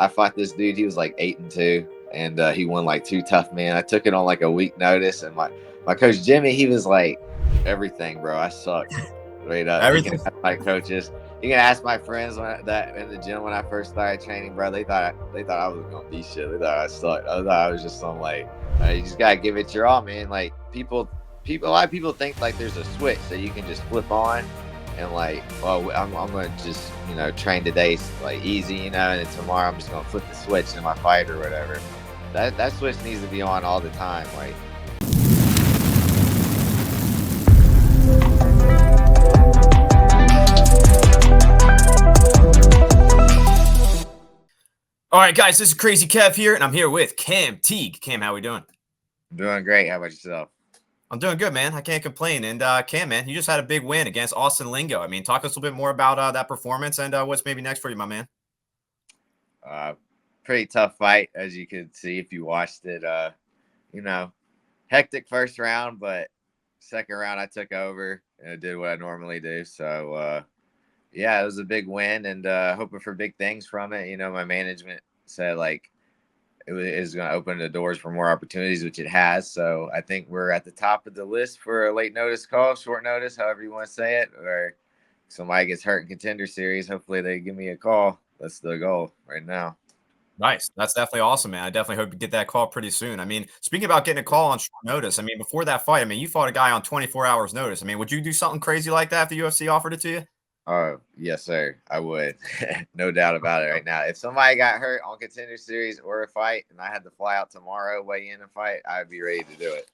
I fought this dude. He was like 8-2, and he won like 2 tough men. I took it on like a week notice, and my coach Jimmy, he was like, everything, bro. I sucked straight up. You can Everything. ask my coaches. You can ask my friends that in the gym when I first started training, bro. They thought I was gonna be shit. They thought I sucked. I thought I was just some like you just gotta give it your all, man. Like a lot of people think like there's a switch that you can just flip on and like, well, I'm gonna just train today like easy, and then tomorrow I'm just gonna flip the switch in my fight or whatever. That switch needs to be on all the time, like. All right, guys, this is Crazy Kev here, and I'm here with Cam Teague. Cam, how we doing? Doing great. How about yourself? I'm doing good, man. I can't complain. And Cam, man, you just had a big win against Austin Lingo. I mean, talk us a little bit more about that performance and what's maybe next for you, my man. Pretty tough fight, as you could see if you watched it. Hectic first round, but second round I took over and I did what I normally do. So yeah, it was a big win, and hoping for big things from it. My management said like it is going to open the doors for more opportunities, which it has. So I think we're at the top of the list for a late notice call, short notice, however you want to say it, or somebody gets hurt in Contender Series. Hopefully they give me a call. That's the goal right now. Nice. That's definitely awesome, man. I definitely hope you get that call pretty soon. I mean, speaking about getting a call on short notice, I mean, before that fight, I mean, you fought a guy on 24 hours notice. I mean, would you do something crazy like that if the UFC offered it to you? Oh, yes, sir. I would. No doubt about it right now. If somebody got hurt on Contender Series or a fight and I had to fly out tomorrow, weigh in and fight, I'd be ready to do it.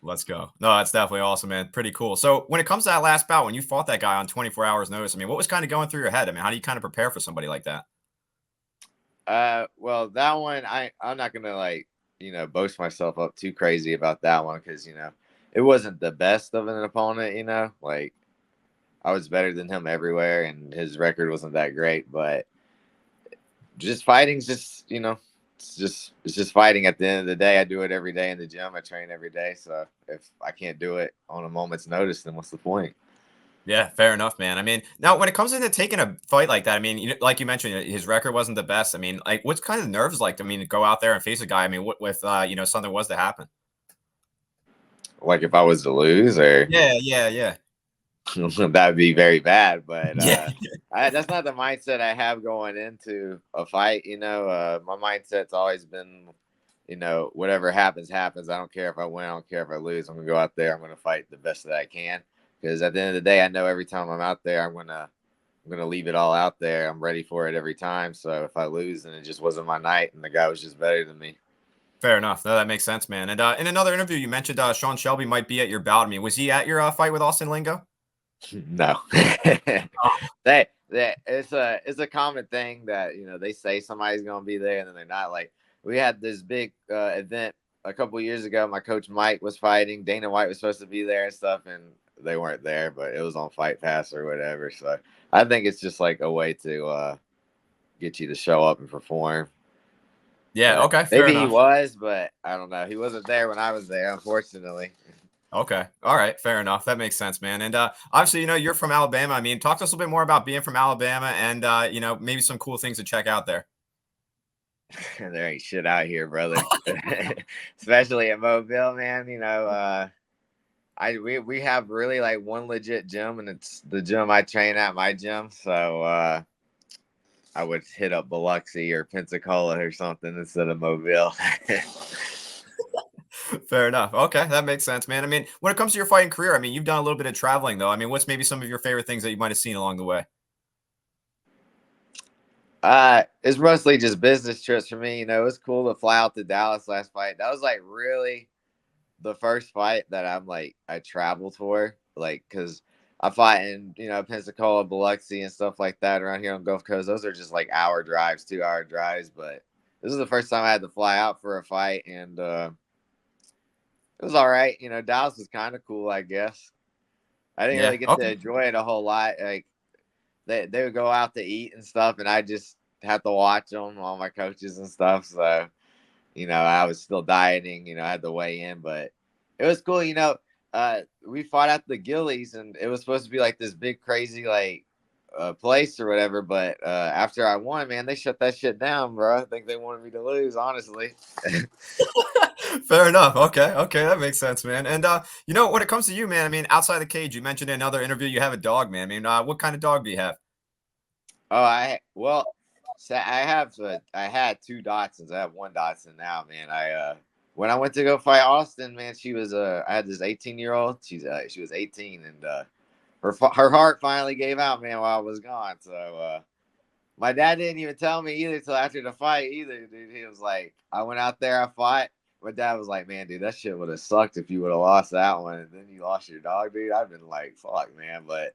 Let's go. No, that's definitely awesome, man. Pretty cool. So when it comes to that last bout, when you fought that guy on 24 hours notice, I mean, what was kind of going through your head? I mean, how do you kind of prepare for somebody like that? Well, that one, I'm not gonna like, boast myself up too crazy about that one because it wasn't the best of an opponent. Like I was better than him everywhere, and his record wasn't that great. But just fighting's just, it's just fighting. At the end of the day, I do it every day in the gym. I train every day. So if I can't do it on a moment's notice, then what's the point? Yeah, fair enough, man. I mean, now when it comes into taking a fight like that, I mean, like you mentioned, his record wasn't the best. I mean, like, what's kind of nerves like? I mean, to go out there and face a guy. I mean, what with something was to happen. Like if I was to lose, or Yeah. that would be very bad. But Yeah. that's not the mindset I have going into a fight. My mindset's always been, whatever happens, happens. I don't care if I win. I don't care if I lose. I'm gonna go out there. I'm gonna fight the best that I can. Because at the end of the day, I know every time I'm out there, I'm gonna leave it all out there. I'm ready for it every time. So if I lose, then it just wasn't my night, and the guy was just better than me. Fair enough. No, that makes sense, man. And in another interview, you mentioned Sean Shelby might be at your bout. I mean, was he at your fight with Austin Lingo? No, Oh, it's a common thing that they say somebody's gonna be there and then they're not. Like we had this big event a couple years ago. My coach Mike was fighting. Dana White was supposed to be there and stuff, and they weren't there, but it was on Fight Pass or whatever. So I think it's just like a way to get you to show up and perform. yeah. But Okay. Fair maybe he enough. was, but I don't know. He wasn't there when I was there, unfortunately. Okay. All right. Fair enough. That makes sense, man. And obviously, you're from Alabama. I mean, talk to us a little bit more about being from Alabama and, maybe some cool things to check out there. There ain't shit out here, brother. Especially in Mobile, man. We have really like one legit gym, and it's the gym I train at, my gym. So I would hit up Biloxi or Pensacola or something instead of Mobile. Fair enough. Okay, that makes sense, man. I mean, when it comes to your fighting career, I mean, you've done a little bit of traveling, though. I mean, what's maybe some of your favorite things that you might have seen along the way? It's mostly just business trips for me. It was cool to fly out to Dallas last fight. That was like really the first fight that I traveled for, like, because I fought in Pensacola, Biloxi, and stuff like that around here on Gulf Coast. Those are just like hour drives, 2 hour drives. But this is the first time I had to fly out for a fight, and it was all right. Dallas was kind of cool, I guess. I didn't Yeah. really get to Okay. enjoy it a whole lot. Like they would go out to eat and stuff, and I just had to watch them, all my coaches and stuff. So I was still dieting. I had to weigh in, but it was cool. We fought at the Gillies, and it was supposed to be like this big, crazy, like place or whatever. But after I won, man, they shut that shit down, bro. I think they wanted me to lose, honestly. Fair enough. Okay, okay, that makes sense, man. And when it comes to you, man, I mean, outside the cage, you mentioned in another interview you have a dog, man. I mean, what kind of dog do you have? Oh, so I had two Dachshunds. I have one Dachshund now, man. I when I went to go fight Austin, man, I had this 18-year-old. She was 18, and her heart finally gave out, man, while I was gone. So my dad didn't even tell me either till after the fight either, dude. He was like, I went out there, I fought. My dad was like, man, dude, that shit would have sucked if you would have lost that one, and then you lost your dog, dude. I've been like, fuck, man, but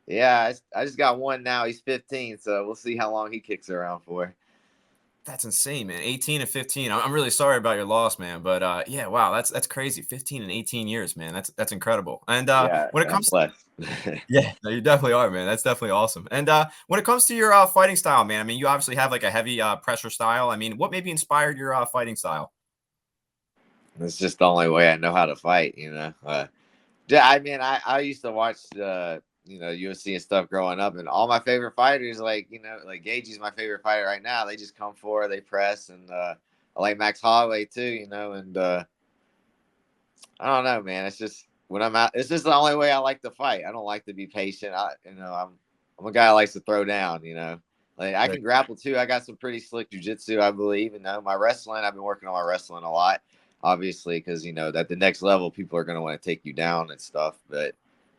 yeah, I just got one now. He's 15, so we'll see how long he kicks around for. That's insane, man. 18 and 15. I'm really sorry about your loss, man. But yeah, wow, that's crazy. 15 and 18 years, man. That's incredible. And Yeah, when it I'm comes blessed. yeah, no, you definitely are, man. That's definitely awesome. And when it comes to your fighting style, man, I mean, you obviously have like a heavy pressure style. I mean, what maybe inspired your fighting style? It's just the only way I know how to fight, you know. Yeah, I mean, I used to watch UFC and stuff growing up, and all my favorite fighters, like Gaethje's my favorite fighter right now. They just come forward, they press, and I like Max Holloway too, and I don't know, man. It's just when I'm out, it's just the only way I like to fight. I don't like to be patient. I'm a guy that likes to throw down, Like I Right. can grapple too. I got some pretty slick jujitsu, I believe. My wrestling, I've been working on my wrestling a lot, obviously, because at the next level, people are going to want to take you down and stuff. But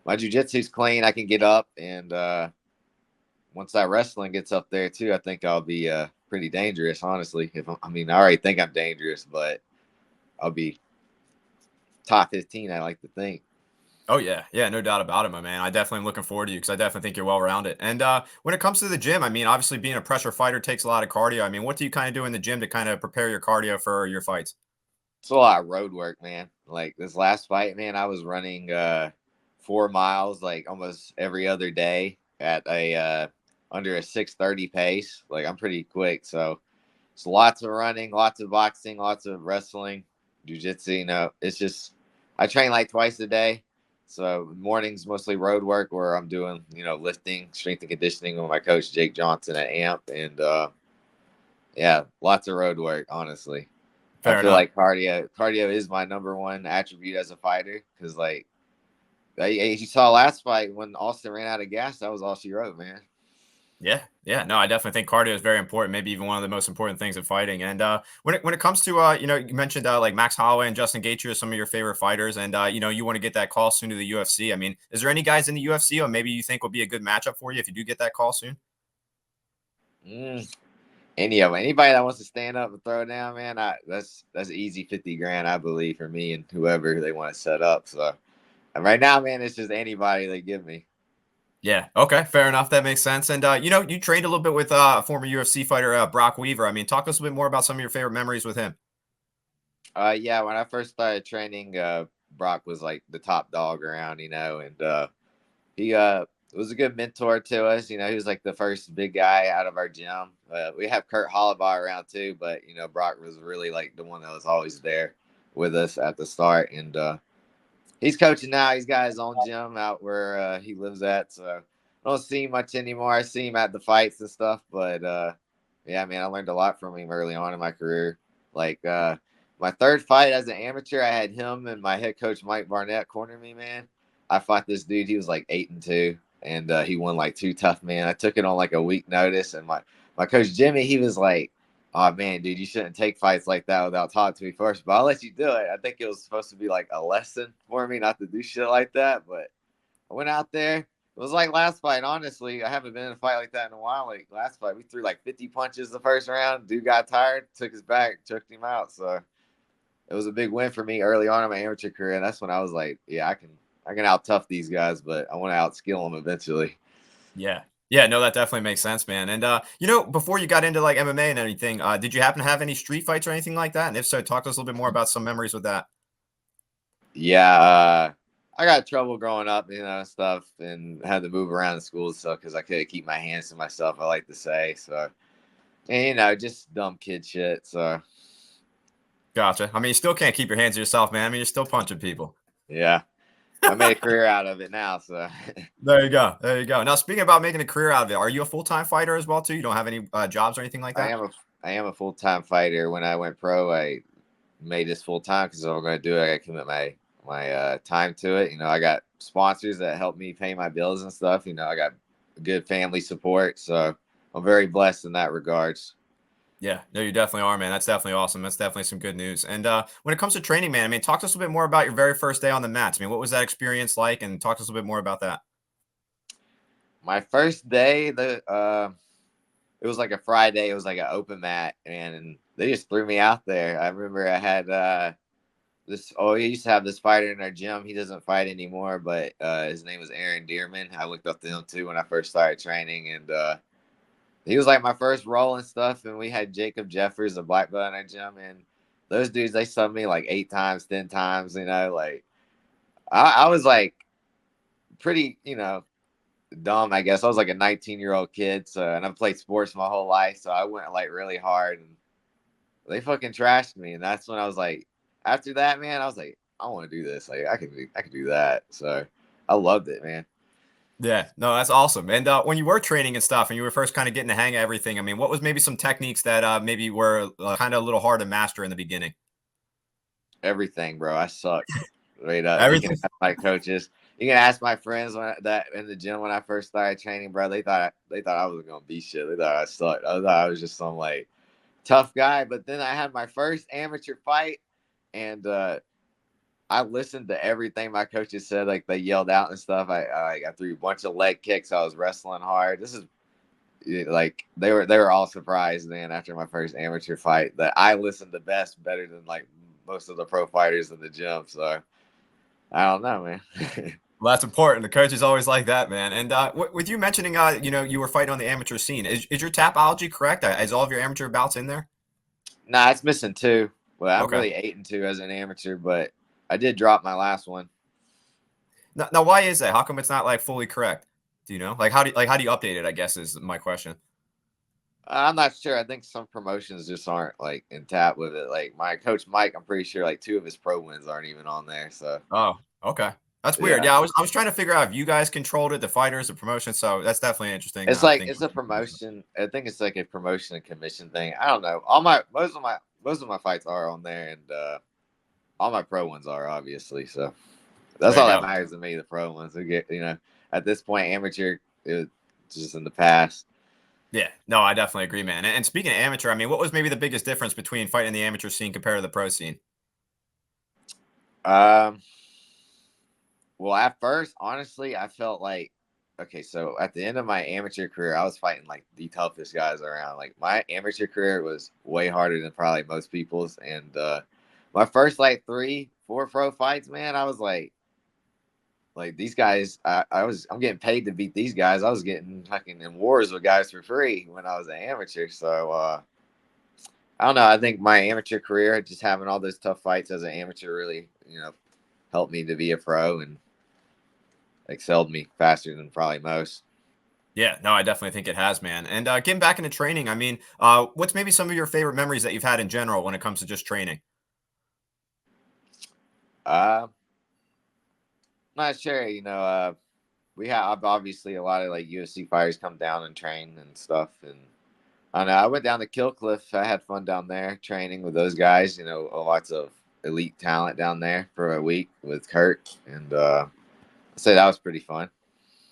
my jujitsu's clean. I can get up, and once that wrestling gets up there too, I think I'll be pretty dangerous. Honestly, I already think I'm dangerous, but I'll be top 15. I like to think. Oh yeah, yeah, no doubt about it, my man. I definitely am looking forward to you because I definitely think you're well rounded. And when it comes to the gym, I mean, obviously being a pressure fighter takes a lot of cardio. I mean, what do you kind of do in the gym to kind of prepare your cardio for your fights? It's a lot of road work, man. Like this last fight, man, I was running 4 miles like almost every other day at a under a 6:30 pace. Like I'm pretty quick, so it's lots of running, lots of boxing, lots of wrestling, jujitsu. It's just I train like twice a day. So mornings mostly road work where I'm doing lifting, strength and conditioning with my coach Jake Johnson at AMP, and yeah, lots of road work. Honestly, I Fair feel enough. like cardio is my number one attribute as a fighter because like you saw last fight when Austin ran out of gas, that was all she wrote, man. Yeah, yeah, no, I definitely think cardio is very important, maybe even one of the most important things in fighting. And when it comes to you mentioned like Max Holloway and Justin Gaethje are some of your favorite fighters, and you want to get that call soon to the UFC. I mean, is there any guys in the UFC or maybe you think will be a good matchup for you if you do get that call soon? Mm, any of them, anybody that wants to stand up and throw down, man, that's easy 50 grand, I believe, for me and whoever they want to set up. So and right now, man, it's just anybody they give me. Yeah. Okay. Fair enough. That makes sense. And you trained a little bit with former UFC fighter Brock Weaver. I mean, talk to us a bit more about some of your favorite memories with him. Yeah, when I first started training, Brock was like the top dog around, and he was a good mentor to us. He was like the first big guy out of our gym. We have Kurt Hollabaugh around too, but Brock was really like the one that was always there with us at the start. And he's coaching now. He's got his own gym out where he lives at, so I don't see him much anymore. I see him at the fights and stuff, but yeah, man, I learned a lot from him early on in my career. Like my third fight as an amateur, I had him and my head coach Mike Barnett corner me, man. I fought this dude. He was like 8-2, and he won like two tough man. I took it on like a week notice, and my coach Jimmy, he was like, "Oh man, dude, you shouldn't take fights like that without talking to me first, but I'll let you do it." I think it was supposed to be like a lesson for me not to do shit like that, but I went out there. It was like last fight, honestly. I haven't been in a fight like that in a while. Like last fight, we threw like 50 punches the first round. Dude got tired, took his back, choked him out. So it was a big win for me early on in my amateur career. And that's when I was like, yeah, I can out tough these guys, but I want to outskill them eventually. Yeah. Yeah, no, that definitely makes sense, man. And before you got into like MMA and anything, did you happen to have any street fights or anything like that? And if so, talk to us a little bit more about some memories with that. Yeah, I got trouble growing up, stuff, and had to move around the school and stuff because I couldn't keep my hands to myself. I like to say so, and just dumb kid shit. So Gotcha. I mean, you still can't keep your hands to yourself, man. I mean, you're still punching people. yeah, I made a career out of it now. So There you go. There you go. Now, speaking about making a career out of it, are you a full-time fighter as well too? You don't have any jobs or anything like I that? am a I am a full time fighter. When I went pro, I made this full time because if I'm going to do it, I got to commit my time to it. I got sponsors that help me pay my bills and stuff. I got good family support, so I'm very blessed in that regards. Yeah, no, you definitely are, man. That's definitely awesome. That's definitely some good news. And when it comes to training, man, I mean, talk to us a bit more about your very first day on the mats. I mean, what was that experience like? And talk to us a bit more about that. My first day, it was like a Friday. It was like an open mat, and they just threw me out there. I remember I had this. Oh, we used to have this fighter in our gym. He doesn't fight anymore, but his name was Aaron Dearman. I looked up to him too when I first started training, and he was like my first role and stuff. And we had Jacob Jeffers, a black belt in our gym, and those dudes they subbed me like 8 times, 10 times. Like I was like pretty, dumb, I guess. I was like a 19-year-old kid, so and I've played sports my whole life, so I went like really hard, and they fucking trashed me, and that's when I was like, after that, man, I was like, I want to do this. Like I could do that. So I loved it, man. Yeah, no, that's awesome. And when you were training and stuff, and you were first kind of getting the hang of everything, I mean, what was maybe some techniques that maybe were kind of a little hard to master in the beginning? Everything, bro. I sucked. Straight up. You can Everything. ask my coaches. You can ask my friends that in the gym when I first started training, bro. They thought I was gonna be shit. They thought I sucked. I thought I was just some like tough guy. But then I had my first amateur fight, and I listened to everything my coaches said. Like they yelled out and stuff. I threw a bunch of leg kicks. I was wrestling hard. This is like they were all surprised then after my first amateur fight that I listened the best, better than like most of the pro fighters in the gym. So I don't know, man. Well, that's important. The coach is always like that, man. And with you mentioning, you were fighting on the amateur scene. Is your tapology correct? Is all of your amateur bouts in there? Nah, it's missing two. Well, I'm Okay. really 8-2 as an amateur, but I did drop my last one. Now, why is that? How come it's not like fully correct? Do you know? Like how do you update it? I guess is my question. I'm not sure. I think some promotions just aren't like in tap with it. Like my coach Mike, I'm pretty sure like two of his pro wins aren't even on there. So Oh, okay. That's weird. yeah, Yeah, I was trying to figure out if you guys controlled it, the fighters, the promotion. So that's definitely an interesting it's like thing. it's a promotion. I think it's like a promotion and commission thing. I don't know. All my fights are on there, and all my pro ones are obviously. So that's There you all that go. matters to me. The pro ones. We get at this point, amateur is just in the past. Yeah, no, I definitely agree, man. And speaking of amateur, I mean, what was maybe the biggest difference between fighting the amateur scene compared to the pro scene? Um, well, at first, honestly, I felt like okay. So at the end of my amateur career, I was fighting like the toughest guys around. Like my amateur career was way harder than probably most people's, and my first like 3, 4 pro fights, man, I was like these guys. I'm getting paid to beat these guys. I was getting fucking in wars with guys for free when I was an amateur. So I don't know. I think my amateur career, just having all those tough fights as an amateur, really helped me to be a pro and excelled me faster than probably most. Yeah, no, I definitely think it has, man. And getting back into training, I mean, what's maybe some of your favorite memories that you've had in general when it comes to just training? I'm not sure. We have obviously a lot of like UFC fighters come down and train and stuff. And I don't know. I went down to Killcliff. I had fun down there training with those guys. Lots of elite talent down there for a week with Kurt. And I say that was pretty fun.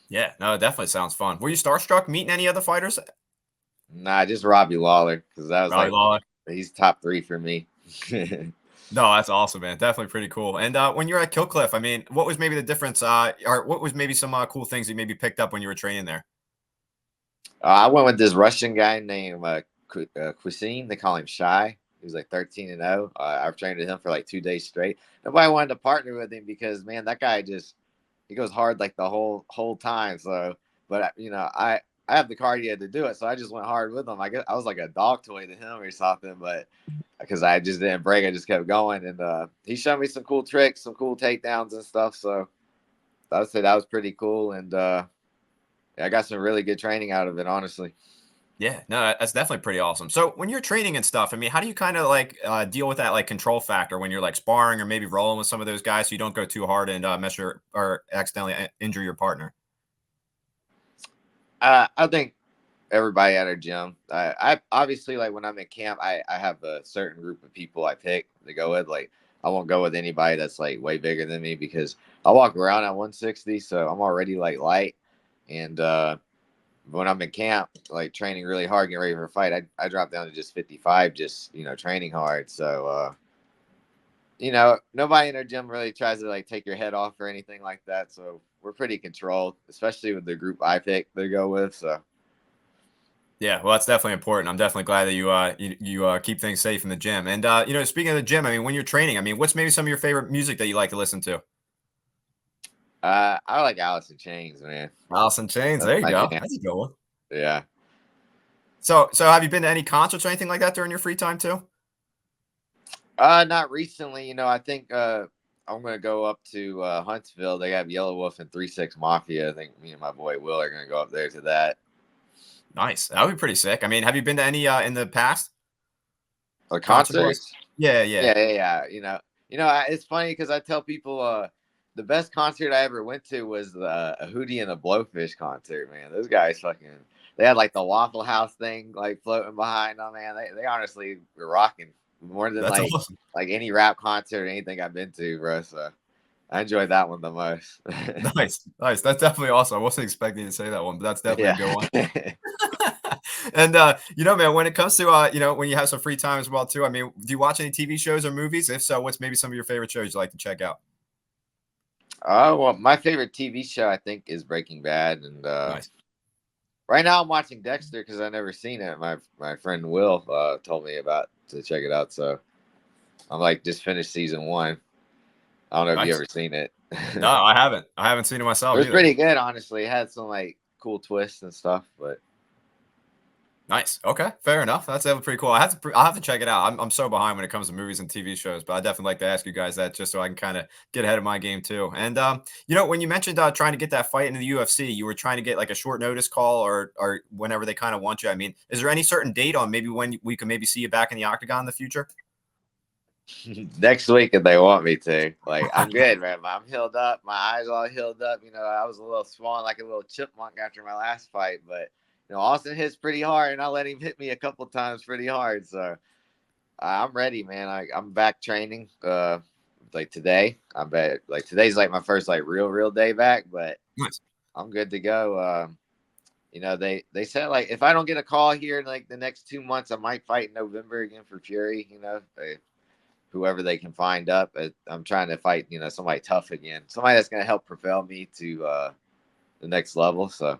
Yeah, no, it definitely sounds fun. Were you starstruck meeting any other fighters? Nah, just Robbie Lawler because that was Robbie like Lawler. he's top 3 for me. No, that's awesome, man. Definitely pretty cool. And when you're at Killcliff, I mean, what was maybe the difference, or what was maybe some cool things you maybe picked up when you were training there? I went with this Russian guy named Cuisine. They call him Shy. He was like 13-0. I've trained with him for like 2 days straight. Nobody wanted to partner with him because man, that guy just he goes hard like the whole time. So, but I have the cardio to do it, so I just went hard with him. I guess I was like a dog toy to him or something, but because I just didn't break, I just kept going, and he showed me some cool tricks, some cool takedowns and stuff. So I would say that was pretty cool, and yeah, I got some really good training out of it, honestly. Yeah, no, that's definitely pretty awesome. So when you're training and stuff, I mean, how do you kind of like deal with that like control factor when you're like sparring or maybe rolling with some of those guys so you don't go too hard and mess your or accidentally injure your partner? I think everybody at our gym. I obviously like when I'm in camp, I have a certain group of people I pick to go with. Like I won't go with anybody that's like way bigger than me because I walk around at 160, so I'm already like light. And when I'm in camp, like training really hard, getting ready for a fight, I drop down to just 55, just training hard. So nobody in our gym really tries to like take your head off or anything like that. So we're pretty controlled, especially with the group I pick to go with. So Yeah, well, that's definitely important. I'm definitely glad that you keep things safe in the gym. And speaking of the gym, I mean, when you're training, I mean, what's maybe some of your favorite music that you like to listen to? I like Alice in Chains, man. Alice in Chains. That's There you my go. jam. That's a good one. Yeah. So have you been to any concerts or anything like that during your free time too? Not recently. I think I'm gonna go up to Huntsville. They have Yellow Wolf and 3-6 Mafia. I think me and my boy Will are gonna go up there to that. Nice. That would be pretty sick. I mean, have you been to any in the past concert wise? Concerts? Yeah, yeah. Yeah, yeah, yeah. It's funny because I tell people the best concert I ever went to was a Hootie and the Blowfish concert. Man, those guys fucking. They had like the Waffle House thing like floating behind them. Man, they honestly were rocking more than That's awesome. like any rap concert or anything I've been to, bro. So I enjoyed that one the most. Nice, nice. That's definitely awesome. I wasn't expecting you to say that one, but that's definitely a Yeah. good one. And man, when it comes to when you have some free time as well too. I mean, do you watch any TV shows or movies? If so, what's maybe some of your favorite shows you like to check out? Oh well, my favorite TV show I think is Breaking Bad, and Nice. right now I'm watching Dexter because I never seen it. My friend Will told me about to check it out, so I'm like just finished season one. I don't know if you Nice. ever seen it. No, It I haven't. I haven't seen it myself was either. pretty good, honestly. It had some like cool twists and stuff, but Nice. Okay, fair enough. That's definitely pretty cool. I'll have to check it out. I'm so behind when it comes to movies and TV shows, but I definitely like to ask you guys that just so I can kind of get ahead of my game too. And when you mentioned trying to get that fight into the UFC, you were trying to get like a short notice call or whenever they kind of want you. I mean, is there any certain date on maybe when we can maybe see you back in the octagon in the future? next week if they want me to. Like I'm good, man. I'm healed up. My eyes all healed up. I was a little swollen like a little chipmunk after my last fight, but Austin hits pretty hard, and I let him hit me a couple times pretty hard. So I'm ready, man. I'm back training. Like today, I'm back. Like today's like my first like real day back, but Nice. I'm good to go. They said like if I don't get a call here in like the next 2 months, I might fight in November again for Fury. Whoever they can find up. I'm trying to fight, somebody tough again, somebody that's going to help propel me to the next level. So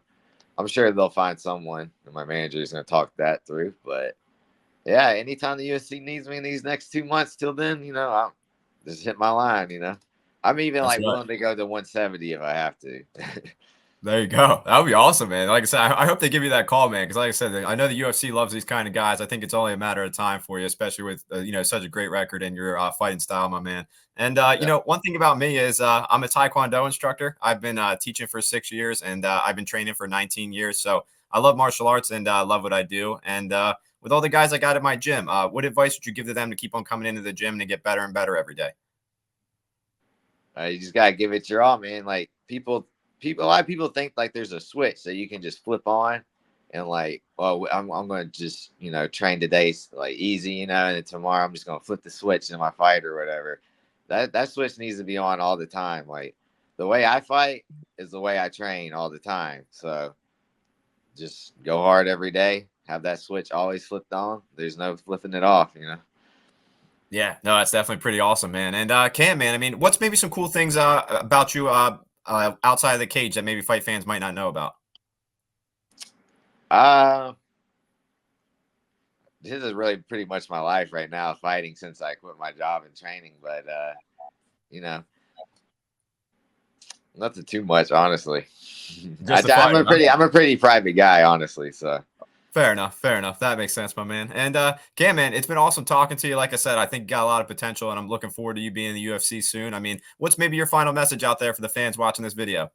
I'm sure they'll find someone, and my manager is going to talk that through. But yeah, anytime the UFC needs me in these next 2 months, till then, I'll just hit my line. I'm even That's like right. willing to go to 170 if I have to. There you go. That would be awesome, man. Like I said, I hope they give you that call, man. Because like I said, I know the UFC loves these kind of guys. I think it's only a matter of time for you, especially with such a great record and your fighting style, my man. And Yeah. one thing about me is I'm a Taekwondo instructor. I've been teaching for 6 years, and I've been training for 19 years. So I love martial arts and love what I do. And with all the guys I got at my gym, what advice would you give to them to keep on coming into the gym and to get better and better every day? You just gotta give it your all, man. Like a lot of people think like there's a switch that you can just flip on, and like, well, I'm gonna just train today like easy, and then tomorrow I'm just gonna flip the switch in my fight or whatever. That switch needs to be on all the time. Like the way I fight is the way I train all the time. So just go hard every day. Have that switch always flipped on. There's no flipping it off. Yeah, no, that's definitely pretty awesome, man. And Cam, man, I mean, what's maybe some cool things about you outside of the cage that maybe fight fans might not know about? Uh, this is really pretty much my life right now, fighting since I quit my job and training. But you know, nothing too much, honestly. Just a fighter, huh? I'm a pretty private guy, honestly. So Fair enough. Fair enough. That makes sense, my man. And Cam, man, it's been awesome talking to you. Like I said, I think you got a lot of potential, and I'm looking forward to you being in the UFC soon. I mean, what's maybe your final message out there for the fans watching this video?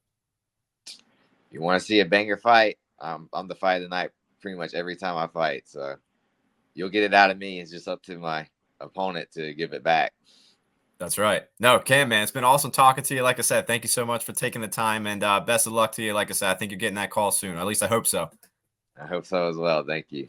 you want to see a banger fight? I'm the fight of the night pretty much every time I fight. So you'll get it out of me. It's just up to my opponent to give it back. That's right. No, Cam, man, it's been awesome talking to you. Like I said, thank you so much for taking the time, and best of luck to you. Like I said, I think you're getting that call soon. Or at least I hope so. I hope so as well. Thank you.